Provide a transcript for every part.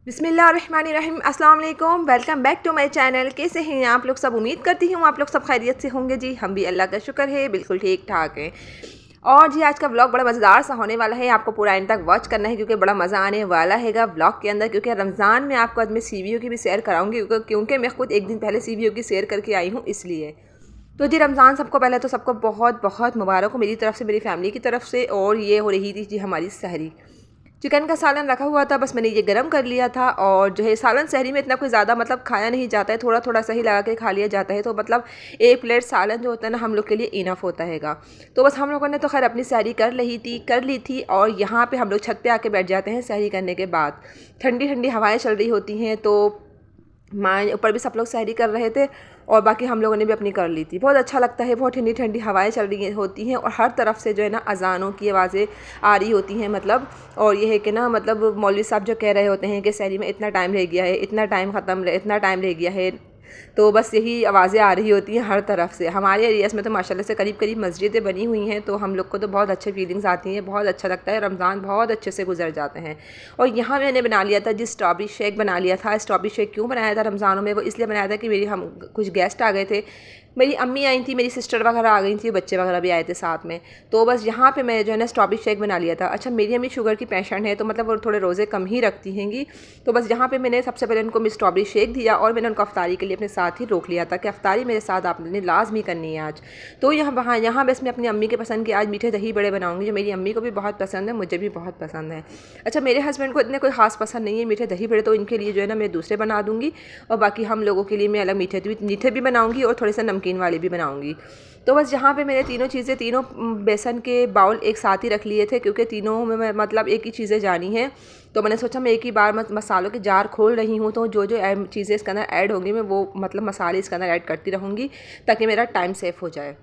बिस्मिल्लाहिर्रहमानिर्रहीम, अस्सलाम वालेकुम। Welcome back to my channel. कैसे हैं आप लोग? सब उम्मीद करती हूँ आप लोग सब खैरियत से होंगे। जी हम भी अल्लाह का शुक्र है बिल्कुल ठीक ठाक हैं। और जी आज का व्लॉग बड़ा मज़ेदार सा होने वाला है, आपको पूरा एंड तक वॉच करना है क्योंकि बड़ा मज़ा आने वाला हैगा व्लॉग के अंदर। क्योंकि रमज़ान में आपको आज मैं सीवीओ की भी शेयर कराऊंगी क्योंकि मैं खुद एक दिन पहले सीवीओ की शेयर करके आई हूँ इसलिए। तो जी रमज़ान सबको पहले तो सबको बहुत बहुत मुबारक हो मेरी तरफ से, मेरी फैमिली की तरफ से। और ये हो रही थी जी हमारी सहरी। चिकन का सालन रखा हुआ था, बस मैंने ये गरम कर लिया था। और जो है सालन सहरी में इतना कोई ज़्यादा मतलब खाया नहीं जाता है, थोड़ा थोड़ा सही लगा के खा लिया जाता है। तो मतलब एक प्लेट सालन जो होता है ना हम लोग के लिए इनफ होता हैगा। तो बस हम लोगों ने तो खैर अपनी सहरी कर ली थी। और यहाँ पे हम लोग छत पे आके बैठ जाते हैं सहरी करने के बाद। ठंडी ठंडी हवाएं चल रही होती हैं, तो माँ ऊपर भी सब लोग सहरी कर रहे थे और बाकी हम लोगों ने भी अपनी कर ली थी। बहुत अच्छा लगता है, बहुत ठंडी ठंडी हवाएं चल रही होती हैं और हर तरफ से जो है ना अज़ानों की आवाज़ें आ रही होती हैं मतलब। और ये है कि ना मतलब मौलवी साहब जो कह रहे होते हैं कि सहरी में इतना टाइम रह गया है, इतना टाइम इतना टाइम रह गया है। तो बस यही आवाज़ें आ रही होती हैं हर तरफ से। हमारे एरियाज़ में तो माशाल्लाह से करीब करीब मस्जिदें बनी हुई हैं, तो हम लोग को तो बहुत अच्छी फीलिंग्स आती हैं, बहुत अच्छा लगता है। रमज़ान बहुत अच्छे से गुजर जाते हैं। और यहाँ मैंने बना लिया था जी स्ट्रॉबेरी शेक बना लिया था। स्ट्रॉबेरी शेक क्यों बनाया था रमज़ानों में? वो इसलिए बनाया था कि मेरी हम कुछ गेस्ट आ गए थे, मेरी अम्मी आई थी, मेरी सिस्टर वगैरह आ गई थी, बच्चे वगैरह भी आए थे साथ में। तो बस यहाँ पे मैं जो है ना स्ट्रॉबेरी शेक बना लिया था। अच्छा मेरी अम्मी शुगर की पेशेंट है, तो मतलब वो थोड़े रोज़े कम ही रखती हैंगी। तो बस यहाँ पे मैंने सबसे पहले उनको स्ट्रॉबेरी शेक दिया और मैंने उनको अफ्तारी के लिए अपने साथ ही रोक लिया था कि अफ्तारी मेरे साथ आपने लाजमी करनी है आज। तो यहाँ बस मैं अपनी अम्मी के पसंद के आज मीठे दही बड़े बनाऊँगी, जो मेरी अम्मी को भी बहुत पसंद है, मुझे भी बहुत पसंद है। अच्छा मेरे हस्बैंड को इतने कोई ख़ास पसंद नहीं है मीठे दही बड़े, तो इनके लिए जो है ना मैं दूसरे बना दूँगी। और बाकी हम लोगों के लिए मैं अलग मीठे भी बनाऊँगी और थोड़े से नमकीन वाले भी बनाऊँगी। तो बस यहाँ पे मैंने तीनों बेसन के बाउल एक साथ ही रख लिए थे क्योंकि तीनों में मतलब एक ही चीज़ें जानी है। तो मैंने सोचा मैं एक ही बार मसालों के जार खोल रही हूँ, तो जो जो चीज़ें इसके अंदर ऐड होंगी मैं वो मतलब मसाले इसके अंदर ऐड करती रहूँगी ताकि मेरा टाइम सेव हो जाए।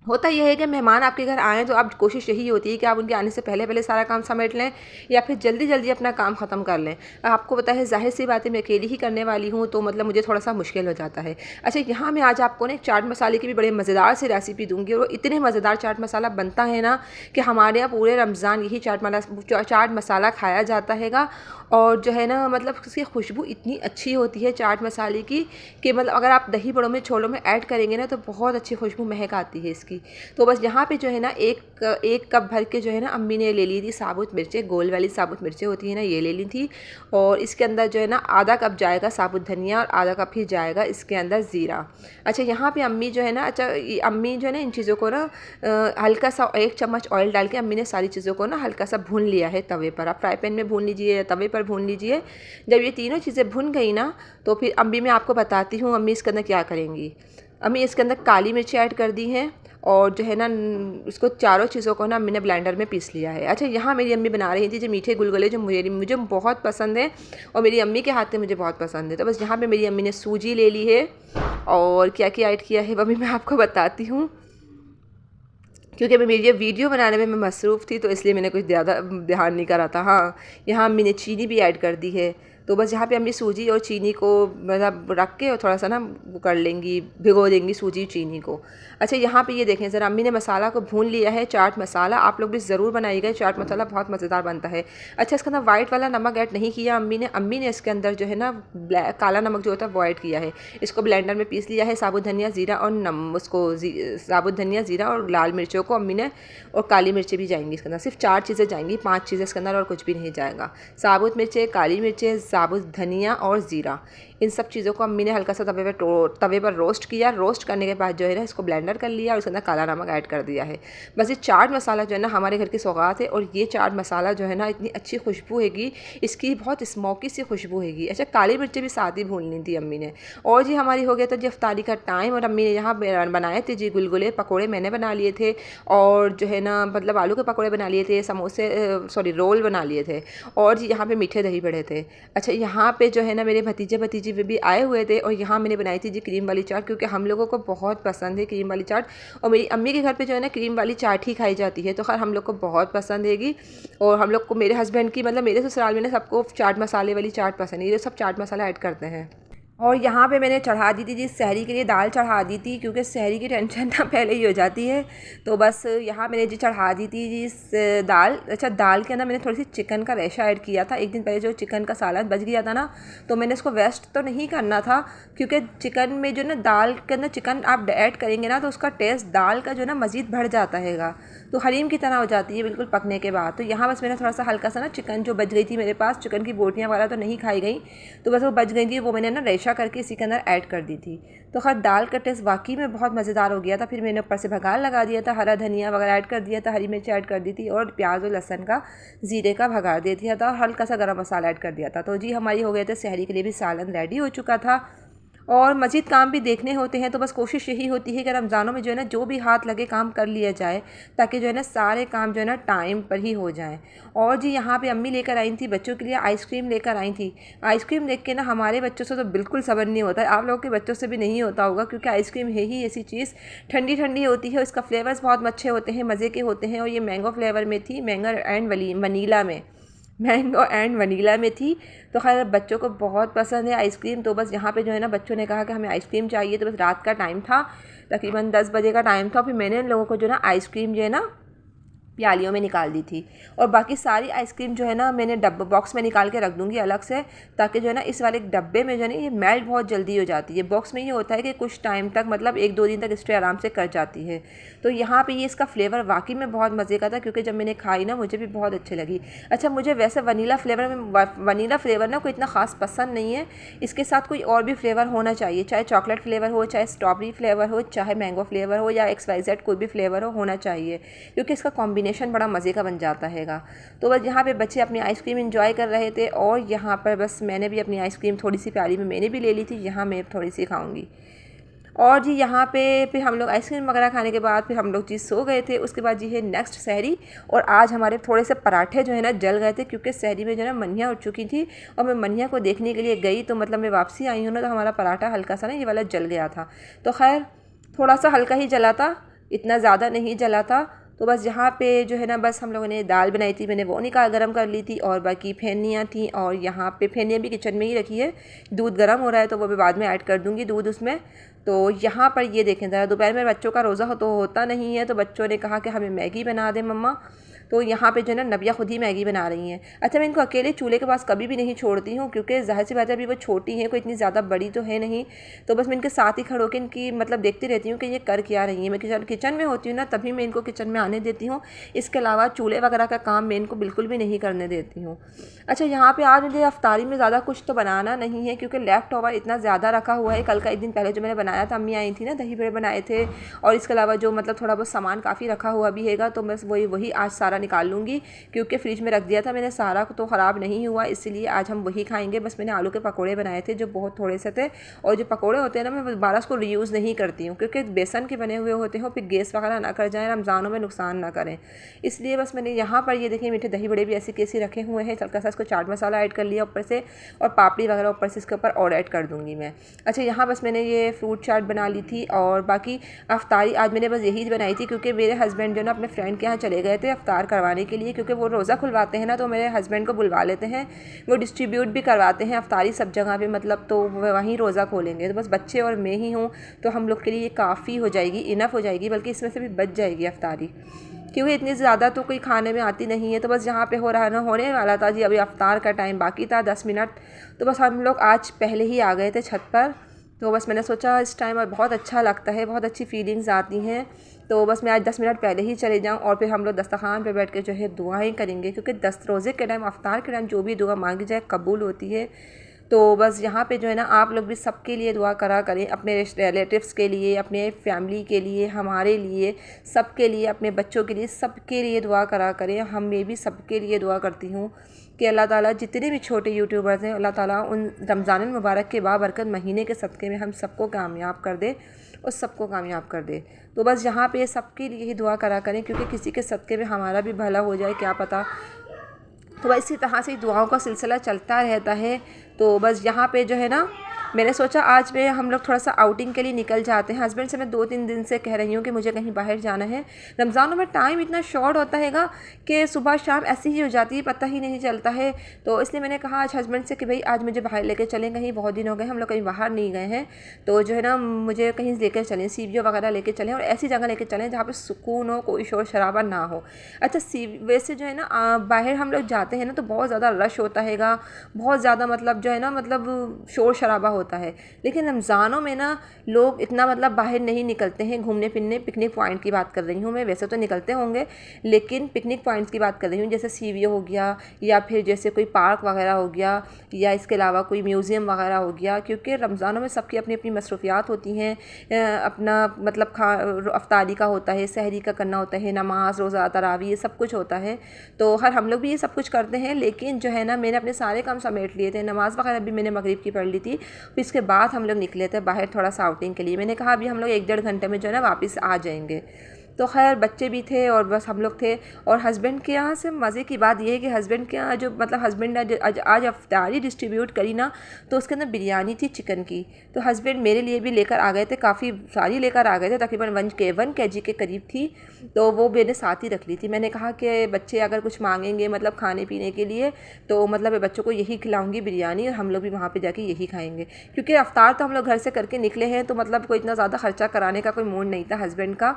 होता यह है कि मेहमान आपके घर आएँ तो आप कोशिश यही होती है कि आप उनके आने से पहले पहले सारा काम समेट लें या फिर जल्दी जल्दी अपना काम ख़त्म कर लें। आपको पता है ज़ाहिर सी बात है मैं अकेली ही करने वाली हूँ, तो मतलब मुझे थोड़ा सा मुश्किल हो जाता है। अच्छा यहाँ मैं आज आपको ना एक चाट मसाले की भी बड़े मज़ेदार सी रेसिपी दूँगी और इतने मज़ेदार चाट मसाला बनता है ना कि हमारे यहाँ पूरे रमज़ान यही चाट मसाला खाया जाता हैगा। और जो है ना मतलब उसकी खुशबू इतनी अच्छी होती है चाट मसाले की कि मतलब अगर आप दही बड़ों में छोलों में ऐड करेंगे ना तो बहुत अच्छी खुशबू महक आती है इसकी। तो बस यहाँ पे जो है ना एक कप भर के जो है ना अम्मी ने ले ली थी साबुत मिर्चें, गोल वाली साबुत मिर्चें होती है ना ये ले ली थी। और इसके अंदर जो है ना आधा कप जाएगा साबुत धनिया और आधा कप ही जाएगा इसके अंदर ज़ीरा। अच्छा यहाँ पे अम्मी जो है ना अम्मी जो है ना इन चीज़ों को ना हल्का सा 1 चम्मच ऑयल डाल के अम्मी ने सारी चीज़ों को ना हल्का सा भून लिया है तवे पर। आप फ्राई पैन में भून लीजिए या तवे पर भून लीजिए। जब ये तीनों चीज़ें भुन गई ना तो फिर अम्मी मैं आपको बताती हूँ अम्मी इसके अंदर क्या करेंगी। अम्मी इसके अंदर काली मिर्ची ऐड कर दी हैं और जो है ना इसको चारों चीज़ों को ना अम्मी ने ब्लेंडर में पीस लिया है। अच्छा यहाँ मेरी अम्मी बना रही थी जो मीठे गुलगुले जो मुझे बहुत पसंद है और मेरी अम्मी के हाथ से मुझे बहुत पसंद है। तो बस यहाँ पे मेरी अम्मी ने सूजी ले ली है और क्या क्या ऐड किया है वो भी मैं आपको बताती हूँ क्योंकि मेरी ये वीडियो बनाने में मैं मसरूफ़ थी तो इसलिए मैंने कुछ ज़्यादा ध्यान नहीं करा था। हाँ यहाँ अम्मी ने चीनी भी ऐड कर दी है। तो बस यहाँ पे अम्मी सूजी और चीनी को मतलब रख के और थोड़ा सा ना वो कर लेंगी, भिगो देंगी सूजी चीनी को। अच्छा यहाँ पे ये देखें ज़रा अम्मी ने मसाला को भून लिया है चाट मसाला। आप लोग भी ज़रूर बनाइएगा, चाट मसाला बहुत मज़ेदार बनता है। अच्छा इसके अंदर वाइट वाला नमक ऐड नहीं किया अम्मी ने इसके अंदर जो है ना काला नमक जो होता है वो ऐड किया है। इसको ब्लेंडर में पीस लिया है। साबुत धनिया ज़ीरा और साबुत धनिया ज़ीरा और लाल मिर्चों को अम्मी ने और काली मिर्चें भी जाएंगी इसके अंदर। सिर्फ 4 चीज़ें जाएंगी, 5 चीज़ें इसके अंदर और कुछ भी नहीं जाएगा। साबुत मिर्चें, काली मिर्चें, साबुत धनिया और ज़ीरा, इन सब चीज़ों को अम्मी ने हल्का सा तवे पर रोस्ट किया। रोस्ट करने के बाद जो है ना इसको ब्लेंडर कर लिया और उसके अंदर काला नमक ऐड कर दिया है। बस ये चाट मसाला जो है ना हमारे घर की सौगात है और ये चाट मसाला जो है ना इतनी अच्छी खुशबू हैगी, इसकी बहुत स्मोकी सी खुशबू हैगी। अच्छा काली मिर्चें भी साथ ही भून ली थी अम्मी ने। और जी हमारी हो गया था जी अफ्तारी का टाइम और अम्मी ने यहाँ बनाए थे जी गुलगुले पकौड़े मैंने बना लिए थे और जो है ना मतलब आलू के पकौड़े बना लिए थे, रोल बना लिए थे और जी यहाँ पे मीठे दही बड़े थे। अच्छा यहाँ पे जो है ना मेरे भतीजे भतीजी भी आए हुए थे और यहाँ मैंने बनाई थी जी क्रीम वाली चाट क्योंकि हम लोगों को बहुत पसंद है क्रीम वाली चाट। और मेरी अम्मी के घर पे जो है ना क्रीम वाली चाट ही खाई जाती है, तो खैर हम लोग को बहुत पसंद हैगी। और हम लोग को मेरे हस्बैंड की मतलब मेरे ससुराल में ना सबको चाट मसाले वाली चाट पसंद है, ये सब चाट मसाला ऐड करते हैं। और यहाँ पे मैंने चढ़ा दी थी जी सहरी के लिए दाल चढ़ा दी थी, क्योंकि सहरी की टेंशन ना पहले ही हो जाती है। तो बस यहाँ मैंने जी चढ़ा दी थी जी दाल। अच्छा, दाल के अंदर मैंने थोड़ी सी चिकन का रेशा ऐड किया था। एक दिन पहले जो चिकन का सालन बच गया था ना, तो मैंने इसको वेस्ट तो नहीं करना था, क्योंकि चिकन में जो ना दाल के अंदर चिकन आप ऐड करेंगे ना, तो उसका टेस्ट दाल का जो ना मज़ीद बढ़ जाता हैगा, तो हलीम की तरह हो जाती है बिल्कुल पकने के बाद। तो यहाँ बस मैंने थोड़ा सा हल्का सा ना चिकन जो बच गई थी मेरे पास, चिकन की बोटियाँ वाला तो नहीं खाई गई, तो बस वो बच गई थी, वो मैंने ना रेशा करके इसी के अंदर ऐड कर दी थी। तो खैर दाल का टेस्ट वाकई में बहुत मज़ेदार हो गया था। फिर मैंने ऊपर से भगार लगा दिया था, हरा धनिया वगैरह ऐड कर दिया था, हरी मिर्च ऐड कर दी थी, और प्याज और लहसन का ज़ीरे का भगार दे दिया था, और हल्का सा गरम मसाला ऐड कर दिया था। तो जी हमारी हो गए थे सहरी के लिए भी सालन रेडी हो चुका था। और मज़ीद काम भी देखने होते हैं, तो बस कोशिश यही होती है कि रमज़ानों में जो है ना जो भी हाथ लगे काम कर लिया जाए, ताकि जो है ना सारे काम जो है ना टाइम पर ही हो जाएं। और जी यहाँ पे अम्मी लेकर आई थी बच्चों के लिए आइसक्रीम लेकर आई थी। आइसक्रीम देख के ना हमारे बच्चों से तो बिल्कुल सब्र नहीं होता है, आप लोगों के बच्चों से भी नहीं होता होगा, क्योंकि आइसक्रीम है ही ऐसी चीज़, ठंडी ठंडी होती है, इसका फ्लेवर्स बहुत अच्छे होते हैं, मज़े के होते हैं। और ये मैंगो फ्लेवर में थी, मैंगो एंड वनीला में थी। तो खैर बच्चों को बहुत पसंद है आइसक्रीम। तो बस यहाँ पे जो है ना बच्चों ने कहा कि हमें आइसक्रीम चाहिए। तो बस रात का टाइम था, तकरीबन 10 बजे का टाइम था। फिर मैंने इन लोगों को जो ना आइसक्रीम जो है ना प्यालियों में निकाल दी थी। और बाकी सारी आइसक्रीम जो है ना मैंने डब्बा बॉक्स में निकाल के रख दूँगी अलग से, ताकि जो है ना इस वाले डब्बे में जो है ना ये मेल्ट बहुत जल्दी हो जाती है। बॉक्स में ये होता है कि कुछ टाइम तक, मतलब 1-2 दिन तक स्टे आराम से कर जाती है। तो यहाँ पे ये इसका फ्लेवर वाकई में बहुत मज़े का था, क्योंकि जब मैंने खाई ना मुझे भी बहुत अच्छी लगी। अच्छा, मुझे वैसे वनीला फ्लेवर ना कोई इतना ख़ास पसंद नहीं है, इसके साथ कोई और भी फ्लेवर होना चाहिए, चाहे चॉकलेट फ्लेवर हो, चाहे स्ट्रॉबेरी फ्लेवर हो, चाहे मैंगो फ्लेवर हो, या XYZ कोई भी फ्लेवर हो, होना चाहिए, क्योंकि इसका कॉम्बिनेशन बड़ा मज़े का बन जाता हैगा। तो बस यहाँ पे बच्चे अपनी आइसक्रीम एंजॉय कर रहे थे, और यहाँ पर बस मैंने भी अपनी आइसक्रीम थोड़ी सी प्याली में मैंने भी ले ली थी, यहाँ मैं थोड़ी सी खाऊंगी। और जी यहाँ पे फिर हम लोग आइसक्रीम वगैरह खाने के बाद फिर हम लोग जी सो गए थे। उसके बाद जी है नेक्स्ट सहरी। और आज हमारे थोड़े से पराठे जो है ना जल गए थे, क्योंकि सहरी में जो है ना मनिया उठ चुकी थी, और मैं मनिया को देखने के लिए गई, तो मतलब मैं वापसी आई हूँ ना, तो हमारा पराठा हल्का सा ना ये वाला जल गया था। तो खैर थोड़ा सा हल्का ही जला था, इतना ज़्यादा नहीं जला था। तो बस यहाँ पे जो है ना बस हम लोगों ने दाल बनाई थी, मैंने वो निकाल गरम कर ली थी, और बाकी फेनियाँ थी, और यहाँ पे फेनियाँ भी किचन में ही रखी है। दूध गर्म हो रहा है, तो वो भी बाद में ऐड कर दूँगी दूध उसमें। तो यहाँ पर ये देखें ज़रा, दोपहर में बच्चों का रोज़ा तो होता नहीं है, तो बच्चों ने कहा कि हमें मैगी बना दें मम्मा। तो यहाँ पे जो है ना नबिया खुद ही मैगी बना रही हैं। अच्छा, मैं इनको अकेले चूल्हे के पास कभी भी नहीं छोड़ती हूँ, क्योंकि ज़ाहिर सी बात है अभी वो छोटी हैं, कोई इतनी ज़्यादा बड़ी तो है नहीं। तो बस मैं इनके साथ ही खड़े होकर इनकी मतलब देखती रहती हूँ कि ये कर क्या रही हैं। मैं किचन में होती हूँ ना, तभी मैं इनको किचन में आने देती हूँ, इसके अलावा चूल्हे वगैरह का काम मैं इनको बिल्कुल भी नहीं करने देती हूँ। अच्छा, यहाँ पर आज मुझे अफ्तारी में ज़्यादा कुछ तो बनाना नहीं है, क्योंकि लेफ़्ट ओवर इतना ज़्यादा रखा हुआ है। कल का एक दिन पहले जो मैंने बनाया था, अम्मी आई थी ना, दही बड़े बनाए थे, और इसके अलावा जो मतलब थोड़ा बहुत सामान काफ़ी रखा हुआ भी हैगा, तो बस वही आज सारा निकाल लूँगी, क्योंकि फ्रिज में रख दिया था मैंने सारा, तो ख़राब नहीं हुआ, इसलिए आज हम वही खाएंगे। बस मैंने आलू के पकोड़े बनाए थे जो बहुत थोड़े से थे, और जो पकोड़े होते हैं ना मैं दोबारा उसको रीयूज़ नहीं करती हूँ, क्योंकि बेसन के बने हुए होते हैं, फिर गैस वगैरह ना कर जाएँ, रमज़ानों में नुकसान ना करें, इसलिए बस मैंने यहाँ पर ये देखिए मीठे दही बड़े भी ऐसे कैसे रखे हुए हैं। हल्का सा इसको चाट मसाला ऐड कर लिया ऊपर से, और पापड़ी वगैरह ऊपर से इसके ऊपर और ऐड कर दूँगी मैं। अच्छा, यहाँ बस मैंने ये फ्रूट चाट बना ली थी, और बाकी अफ्तारी आज मैंने बस यही बनाई थी, क्योंकि मेरे हस्बैंड जो ना अपने फ्रेंड के यहाँ चले गए थे अफ्तार करवाने के लिए, क्योंकि वो रोज़ा खुलवाते हैं ना, तो मेरे हस्बैंड को बुलवा लेते हैं, वो डिस्ट्रीब्यूट भी करवाते हैं अफ्तारी सब जगह पे, मतलब तो वो वहीं रोज़ा खोलेंगे। तो बस बच्चे और मैं ही हूँ, तो हम लोग के लिए ये काफ़ी हो जाएगी, इनफ हो जाएगी, बल्कि इसमें से भी बच जाएगी अफ्तारी, क्योंकि इतनी ज़्यादा तो कोई खाने में आती नहीं है। तो बस यहाँ पे हो रहा ना, होने वाला था जी, अभी अफ्तार का टाइम बाकी था 10 मिनट। तो बस हम लोग आज पहले ही आ गए थे छत पर, तो बस मैंने सोचा इस टाइम बहुत अच्छा लगता है, बहुत अच्छी फीलिंग्स आती हैं, तो बस मैं आज 10 मिनट पहले ही चले जाऊँ, और फिर हम लोग दस्तरखान पे बैठ के जो है दुआएं करेंगे, क्योंकि रोज़े के टाइम, अफ्तार के टाइम जो भी दुआ मांगी जाए कबूल होती है। तो बस यहाँ पे जो है ना आप लोग भी सबके लिए दुआ करा करें, अपने रिलेटिव्स के लिए, अपने फैमिली के लिए, हमारे लिए, सबके लिए, अपने बच्चों के लिए, सबके लिए दुआ करा करें। मैं भी सबके लिए दुआ करती हूँ कि अल्लाह ताला जितने भी छोटे यूट्यूबर्स हैं, अल्लाह ताला उन रमज़ान मुबारक के बाबरकत महीने के सदक़े में हम सबको कामयाब कर दे, और सबको कामयाब कर दे। तो बस यहाँ पे सबके लिए ही दुआ करा करें, क्योंकि किसी के सदक़े में हमारा भी भला हो जाए, क्या पता। तो इसी तरह से दुआओं का सिलसिला चलता रहता है। तो बस यहाँ पे जो है ना मैंने सोचा आज में हम लोग थोड़ा सा आउटिंग के लिए निकल जाते हैं। हस्बैंड से मैं 2-3 दिन से कह रही हूँ कि मुझे कहीं बाहर जाना है। रमज़ानों में टाइम इतना शॉर्ट होता हैगा कि सुबह शाम ऐसी ही हो जाती है, पता ही नहीं चलता है। तो इसलिए मैंने कहा आज हस्बैंड से कि भाई आज मुझे बाहर लेके चलें कहीं, बहुत दिन हो गए हम लोग कहीं बाहर नहीं गए हैं, तो जो है ना मुझे कहीं लेकर चलें, सीवियो वगैरह लेके चलें और ऐसी जगह लेके चलें जहाँ पे सुकून हो, कोई शोर शराबा ना हो। अच्छा वैसे जो है ना बाहर हम लोग जाते हैं ना तो बहुत ज़्यादा रश होता हैगा, बहुत ज़्यादा मतलब जो है ना मतलब शोर शराबा होता है। लेकिन रमज़ानों में ना लोग इतना मतलब बाहर नहीं निकलते हैं घूमने फिरने। पिकनिक पॉइंट की बात कर रही हूँ मैं, वैसे तो निकलते होंगे लेकिन पिकनिक पॉइंट्स की बात कर रही हूँ, जैसे सीवियो हो गया या फिर जैसे कोई पार्क वगैरह हो गया या इसके अलावा कोई म्यूज़ियम वगैरह हो गया। क्योंकि रमज़ानों में सबकी अपनी अपनी मसरूफियात होती हैं, अपना मतलब अफ्तारी का होता है, सहरी का करना होता है, नमाज रोज़ा तरावी ये सब कुछ होता है। तो हर हम लोग भी ये सब कुछ करते हैं। लेकिन जो है ना मैंने अपने सारे काम समेट लिए थे, नमाज़ वगैरह भी मैंने मगरिब की पढ़ ली थी। फिर इसके बाद हम लोग निकले थे बाहर थोड़ा सा आउटिंग के लिए। मैंने कहा अभी हम लोग 1-1.5 घंटे में जो है ना वापस आ जाएंगे। तो खैर बच्चे भी थे और बस हम लोग थे। और हस्बैंड के यहाँ से मज़े की बात यह है कि हस्बैंड के यहाँ जो मतलब हस्बैंड ने आज अफ्तारी डिस्ट्रीब्यूट करी ना, तो उसके अंदर बिरयानी थी चिकन की। तो हस्बैंड मेरे लिए भी लेकर आ गए थे, काफ़ी सारी लेकर आ गए थे, तकरीबन 1 kg के करीब थी। तो वो मैंने साथ ही रख ली थी। मैंने कहा कि बच्चे अगर कुछ मांगेंगे मतलब खाने पीने के लिए तो मतलब मैं बच्चों को यही खिलाऊंगी बिरयानी, और हम लोग भी वहाँ पे जाके यही खाएंगे। क्योंकि अफ्तार तो हम लोग घर से करके निकले हैं, तो मतलब कोई इतना ज़्यादा ख़र्चा कराने का कोई मूड नहीं था हस्बैंड का।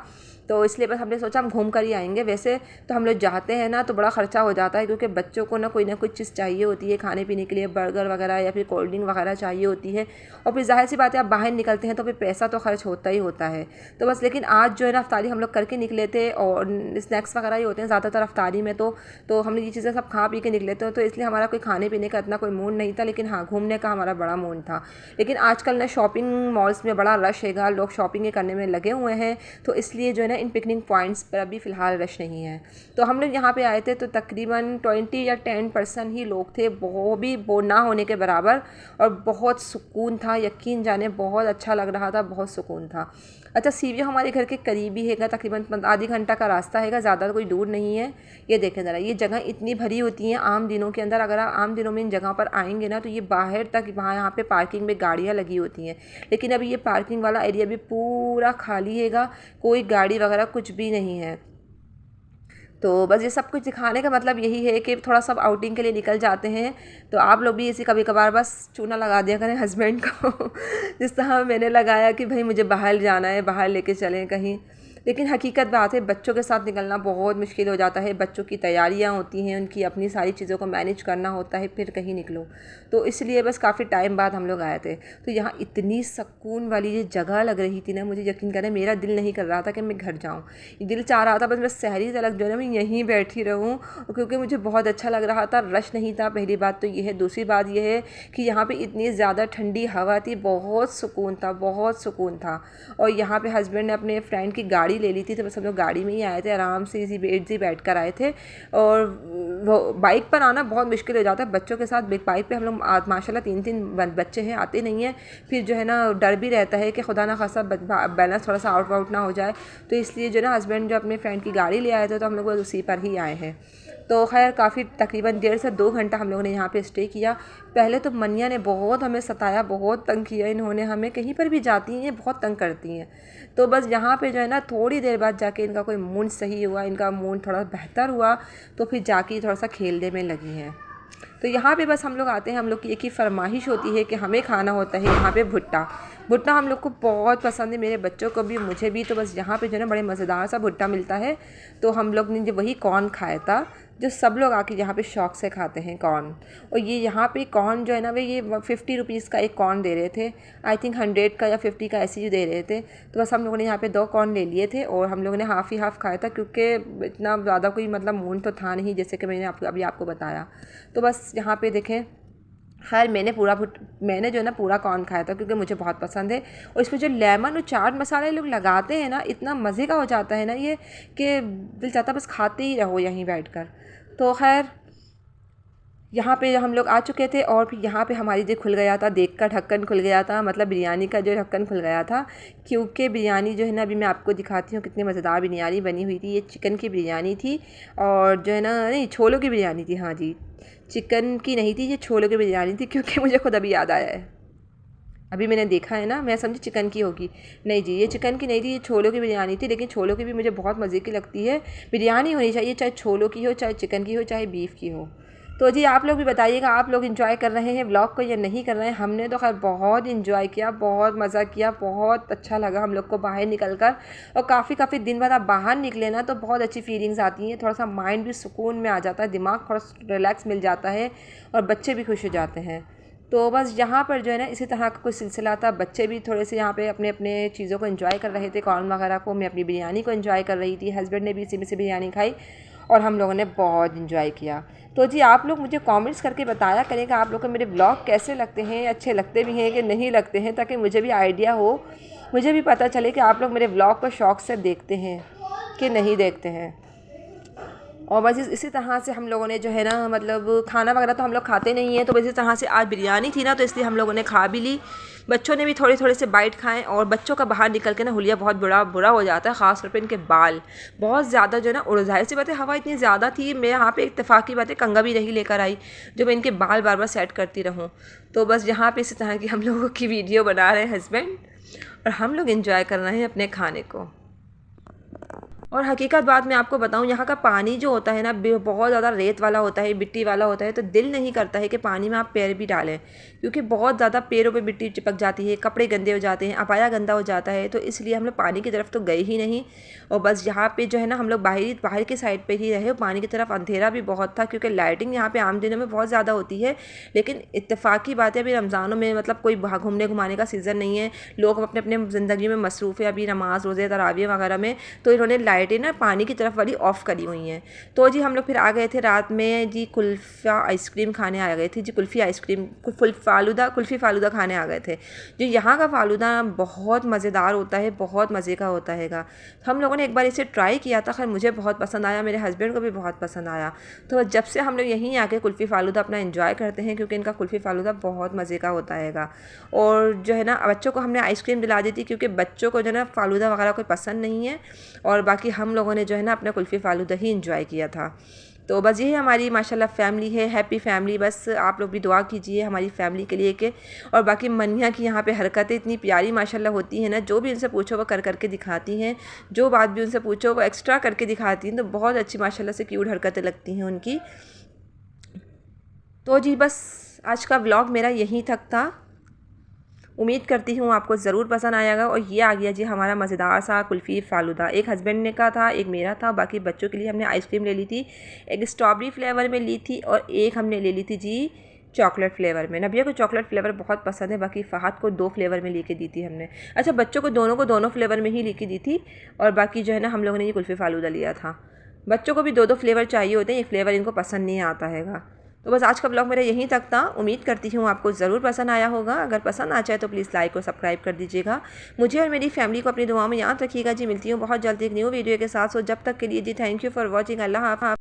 तो इसलिए बस हमने सोचा हम घूम कर ही आएंगे। वैसे तो हम लोग जाते हैं ना तो बड़ा ख़र्चा हो जाता है, क्योंकि बच्चों को ना कोई चीज़ चाहिए होती है खाने पीने के लिए, बर्गर वगैरह या फिर कोल्ड ड्रिंक वगैरह चाहिए होती है। और फिर जाहिर सी बात है आप बाहर निकलते हैं तो फिर पैसा तो खर्च होता ही होता है। तो बस लेकिन आज जो है ना अफ्तारी हम लोग करके निकले थे, और स्नैक्स वगैरह ही होते हैं ज़्यादातर अफ्तारी में। तो हम लोग ये चीज़ें सब खा पी के निकले थे, तो इसलिए हमारा कोई खाने पीने का इतना कोई मूड नहीं था। लेकिन हाँ, घूमने का हमारा बड़ा मूड था। लेकिन आजकल ना शॉपिंग मॉल्स में बड़ा रश हैगा, लोग शॉपिंग करने में लगे हुए हैं, तो इसलिए जो है ना इन पिकनिक पॉइंट्स पर अभी फ़िलहाल रश नहीं है। तो हम लोग यहाँ पे आए थे तो तकरीबन 20 या 10% ही लोग थे, वो भी वो ना होने के बराबर। और बहुत सुकून था, यकीन जाने बहुत अच्छा लग रहा था, बहुत सुकून था। अच्छा सीवियो हमारे घर के करीब ही हैगा, तकरीबन आधी घंटा का रास्ता हैगा, ज़्यादा कोई दूर नहीं है। ये देखें ज़रा, ये जगह इतनी भरी होती हैं आम दिनों के अंदर। अगर आप आम दिनों में इन जगह पर आएंगे ना तो ये बाहर तक वहाँ यहाँ पे पार्किंग में गाड़ियाँ लगी होती हैं। लेकिन अभी ये पार्किंग वाला एरिया भी पूरा खाली हैगा, कोई गाड़ी वगैरह कुछ भी नहीं है। तो बस ये सब कुछ दिखाने का मतलब यही है कि थोड़ा सा आउटिंग के लिए निकल जाते हैं। तो आप लोग भी इसी कभी कभार बस चूना लगा दिया करें हस्बैंड को जिस तरह मैंने लगाया कि भाई मुझे बाहर जाना है, बाहर लेके चलें कहीं। लेकिन हकीकत बात है बच्चों के साथ निकलना बहुत मुश्किल हो जाता है। बच्चों की तैयारियां होती हैं, उनकी अपनी सारी चीज़ों को मैनेज करना होता है, फिर कहीं निकलो। तो इसलिए बस काफ़ी टाइम बाद हम लोग आए थे। तो यहाँ इतनी सुकून वाली ये जगह लग रही थी ना, मुझे यकीन करें मेरा दिल नहीं कर रहा था कि मैं घर जाऊँ। दिल चाह रहा था बस मैं सहरी तलक जो है ना मैं यहीं बैठी रहूँ, क्योंकि मुझे बहुत अच्छा लग रहा था। रश नहीं था, पहली बात तो ये है। दूसरी बात ये है कि यहाँ पे इतनी ज़्यादा ठंडी हवा थी, बहुत सुकून था, बहुत सुकून था। और यहाँ पे हस्बैंड ने अपने फ्रेंड की गाड़ी ले ली थी, तो बस हम लोग गाड़ी में ही आए थे, आराम से इसी बैठ कर आए थे। और वो बाइक पर आना बहुत मुश्किल हो जाता है बच्चों के साथ। बाइक पे हम लोग माशाल्लाह 3-3 बच्चे हैं, आते नहीं हैं। फिर जो है ना डर भी रहता है कि खुदा ना खासा बैलेंस थोड़ा सा आउट ना हो जाए। तो इसलिए जो ना हस्बैंड जो अपने फ्रेंड की गाड़ी ले आए थे, तो हम लोग उसी पर ही आए हैं। तो खैर काफ़ी तकरीबन 1.5 से 2 घंटा हम लोगों ने यहाँ पे स्टे किया। पहले तो मनिया ने बहुत हमें सताया, बहुत तंग किया इन्होंने हमें। कहीं पर भी जाती हैं बहुत तंग करती हैं। तो बस यहाँ पे जो है ना थोड़ी देर बाद जाके इनका कोई मूड सही हुआ, इनका मूड थोड़ा बेहतर हुआ, तो फिर जाके थोड़ा सा खेलने में लगी हैं। तो यहाँ पे बस हम लोग आते हैं, हम लोग की एक ही फरमाइश होती है कि हमें खाना होता है यहाँ पे भुट्टा। भुट्टा हम लोग को बहुत पसंद है, मेरे बच्चों को भी, मुझे भी। तो बस यहाँ पे जो है ना बड़े मज़ेदार सा भुट्टा मिलता है। तो हम लोग ने वही कॉर्न खाया था, जो सब लोग आके यहाँ पे शौक़ से खाते हैं कॉर्न। और ये यहाँ पे कॉर्न जो है ना वे ये 50 रुपीज़ का एक कॉर्न दे रहे थे, आई थिंक 100 का या 50 का ऐसे ही दे रहे थे। तो बस हम लोगों ने यहाँ पे 2 कॉर्न ले लिए थे, और हम लोगों ने हाफ़ ही हाफ़ खाया था, क्योंकि इतना ज़्यादा कोई मतलब मूड तो था नहीं, जैसे कि मैंने आपको बताया। तो बस यहाँ पे देखें, खैर मैंने जो है ना पूरा कॉर्न खाया था, क्योंकि मुझे बहुत पसंद है। और इसमें जो लेमन और चाट मसाले लोग लगाते हैं ना, इतना मज़े का हो जाता है ना ये, कि दिल चाहता बस खाते ही रहो यहीं बैठकर। तो खैर यहाँ पे हम लोग आ चुके थे, और फिर यहाँ पे हमारी जो खुल गया था, देख का ढक्कन खुल गया था, मतलब बिरयानी का जो ढक्कन खुल गया था। क्योंकि बिरयानी जो है ना, अभी मैं आपको दिखाती हूँ कितनी मज़ेदार बिरयानी बनी हुई थी। ये चिकन की बिरयानी थी, और जो है ना नहीं, छोलों की बिरयानी थी। हाँ जी, चिकन की नहीं थी, ये छोलों की बिरयानी थी, क्योंकि मुझे खुद अभी याद आया है। अभी मैंने देखा है ना, मैं समझी चिकन की होगी। नहीं जी, ये चिकन की नहीं थी, ये छोलों की बिरयानी थी। लेकिन छोलों की भी मुझे बहुत मज़े की लगती है। बिरयानी होनी चाहिए, चाहे छोलों की हो, चाहे चिकन की हो, चाहे बीफ की हो। तो जी आप लोग भी बताइएगा, आप लोग एंजॉय कर रहे हैं व्लॉग को या नहीं कर रहे हैं। हमने तो खैर बहुत एंजॉय किया, बहुत मज़ा किया, बहुत अच्छा लगा हम लोग को बाहर निकल कर। और काफ़ी दिन बाद आप बाहर निकले ना तो बहुत अच्छी फीलिंग्स आती हैं, थोड़ा सा माइंड भी सुकून में आ जाता है, दिमाग थोड़ा रिलैक्स मिल जाता है और बच्चे भी खुश हो जाते हैं। तो बस यहाँ पर जो है ना इसी तरह का कुछ सिलसिला था। बच्चे भी थोड़े से यहाँ पे अपने अपने चीज़ों को एंजॉय कर रहे थे, कॉर्न वगैरह को। मैं अपनी बिरयानी को एंजॉय कर रही थी, हस्बैंड ने भी इसी में से बिरयानी खाई और हम लोगों ने बहुत एंजॉय किया। तो जी आप लोग मुझे कमेंट्स करके बताया करें कि आप लोग को मेरे ब्लॉग कैसे लगते हैं, अच्छे लगते भी हैं कि नहीं लगते हैं, ताकि मुझे भी आइडिया हो, मुझे भी पता चले कि आप लोग मेरे ब्लॉग को शौक़ से देखते हैं कि नहीं देखते हैं। और बस इसी तरह से हम लोगों ने जो है ना, मतलब खाना वगैरह तो हम लोग खाते नहीं हैं, तो बस इसी तरह से आज बिरयानी थी ना, तो इसलिए हम लोगों ने खा भी ली। बच्चों ने भी थोड़े थोड़े से बाइट खाएं। और बच्चों का बाहर निकल के ना हुलिया बहुत बुरा हो जाता है, ख़ासतौर पे इनके बाल बहुत ज़्यादा जो है ना उड़, जाहिर सी बात है हवा इतनी ज़्यादा थी। मैं यहाँ पे इत्तेफाकी बात है कंघा भी नहीं लेकर आई जो मैं इनके बाल बार बार सेट करती रहूँ। तो बस यहाँ पे इसी तरह की हम लोगों की वीडियो बना रहे हैं हस्बैंड, और हम लोग इंजॉय कर रहे हैं अपने खाने को। और हकीकत बात मैं आपको बताऊं, यहाँ का पानी जो होता है ना बहुत ज़्यादा रेत वाला होता है, मिट्टी वाला होता है। तो दिल नहीं करता है कि पानी में आप पैर भी डालें, क्योंकि बहुत ज़्यादा पैरों पे मिट्टी चिपक जाती है, कपड़े गंदे हो जाते हैं, अपाया गंदा हो जाता है। तो इसलिए हम लोग पानी की तरफ तो गए ही नहीं। और बस यहाँ पे जो है ना हम लोग बाहर की साइड पर ही रहे। पानी की तरफ अंधेरा भी बहुत था, क्योंकि लाइटिंग यहाँ पर आम दिनों में बहुत ज़्यादा होती है। लेकिन इत्तेफाकी बात है, अभी रमज़ानों में मतलब कोई घूमने घुमाने का सीज़न नहीं है, लोग अपने अपने ज़िंदगी में मसरूफ़ है, अभी नमाज़ रोज़े तरावियाँ वगैरह में। तो इन्होंने लाइटें ना पानी की तरफ वाली ऑफ़ करी हुई हैं। तो जी हम लोग फिर आ गए थे रात में जी कुल्फ़ा आइसक्रीम खाने आ गए थे जी, कुल्फ़ी फ़ालूदा खाने आ गए थे। जो यहाँ का फ़ालूदा बहुत मज़ेदार होता है, बहुत मज़े का होता हैगा। हम लोगों ने एक बार इसे ट्राई किया था, खैर मुझे बहुत पसंद आया, मेरे हस्बैंड को भी बहुत पसंद आया। तो जब से हम लोग यहीं आके कुल्फ़ी फ़ालूदा अपना एंजॉय करते हैं, क्योंकि इनका कुल्फ़ी फ़ालूदा बहुत मज़े का होता हैगा। और जो है ना बच्चों को हमने आइसक्रीम दिला दी थी, क्योंकि बच्चों को जो है ना फ़ालूदा वगैरह कोई पसंद नहीं है। और बाकी हम लोगों ने जो है ना अपना कुल्फ़ी फ़ालूदा ही एंजॉय किया था। तो बस यही हमारी माशाल्लाह फैमिली है, हैप्पी फैमिली। बस आप लोग भी दुआ कीजिए हमारी फैमिली के लिए कि। और बाकी मनिया की यहाँ पे हरकतें इतनी प्यारी माशाल्लाह होती हैं ना, जो भी उनसे पूछो वो करके दिखाती हैं, जो बात भी उनसे पूछो वो एक्स्ट्रा करके दिखाती हैं। तो बहुत अच्छी माशाल्लाह से क्यूट हरकतें लगती हैं उनकी। तो जी बस आज का व्लॉग मेरा यहीं तक था। उम्मीद करती हूँ आपको ज़रूर पसंद आएगा। और ये आ गया जी हमारा मज़ेदार सा कुल्फ़ी फ़ालूदा। एक हस्बैंड ने का था, एक मेरा था, बाकी बच्चों के लिए हमने आइसक्रीम ले ली थी। एक स्ट्रॉबेरी फ्लेवर में ली थी और एक हमने ले ली थी जी चॉकलेट फ्लेवर में। नबिया को चॉकलेट फ्लेवर बहुत पसंद है, बाकी फ़हद को 2 फ्लेवर में लेके दी थी हमने। अच्छा, बच्चों को दोनों फ्लेवर में ही लेके दी थी। और बाकी जो है ना हम लोगों ने ये कुल्फ़ी फ़ालूदा लिया था। बच्चों को भी 2 फ्लेवर चाहिए होते हैं, एक फ्लेवर इनको पसंद नहीं आता हैगा। तो बस आज का ब्लॉग मेरा यहीं तक था। उम्मीद करती हूँ आपको ज़रूर पसंद आया होगा। अगर पसंद आ जाए तो प्लीज़ लाइक और सब्सक्राइब कर दीजिएगा। मुझे और मेरी फैमिली को अपनी दुआओं में याद रखिएगा जी। मिलती हूँ बहुत जल्दी एक न्यू वीडियो के साथ। सो जब तक के लिए जी थैंक यू फॉर वॉचिंग। अल्लाह हाफ़िज़।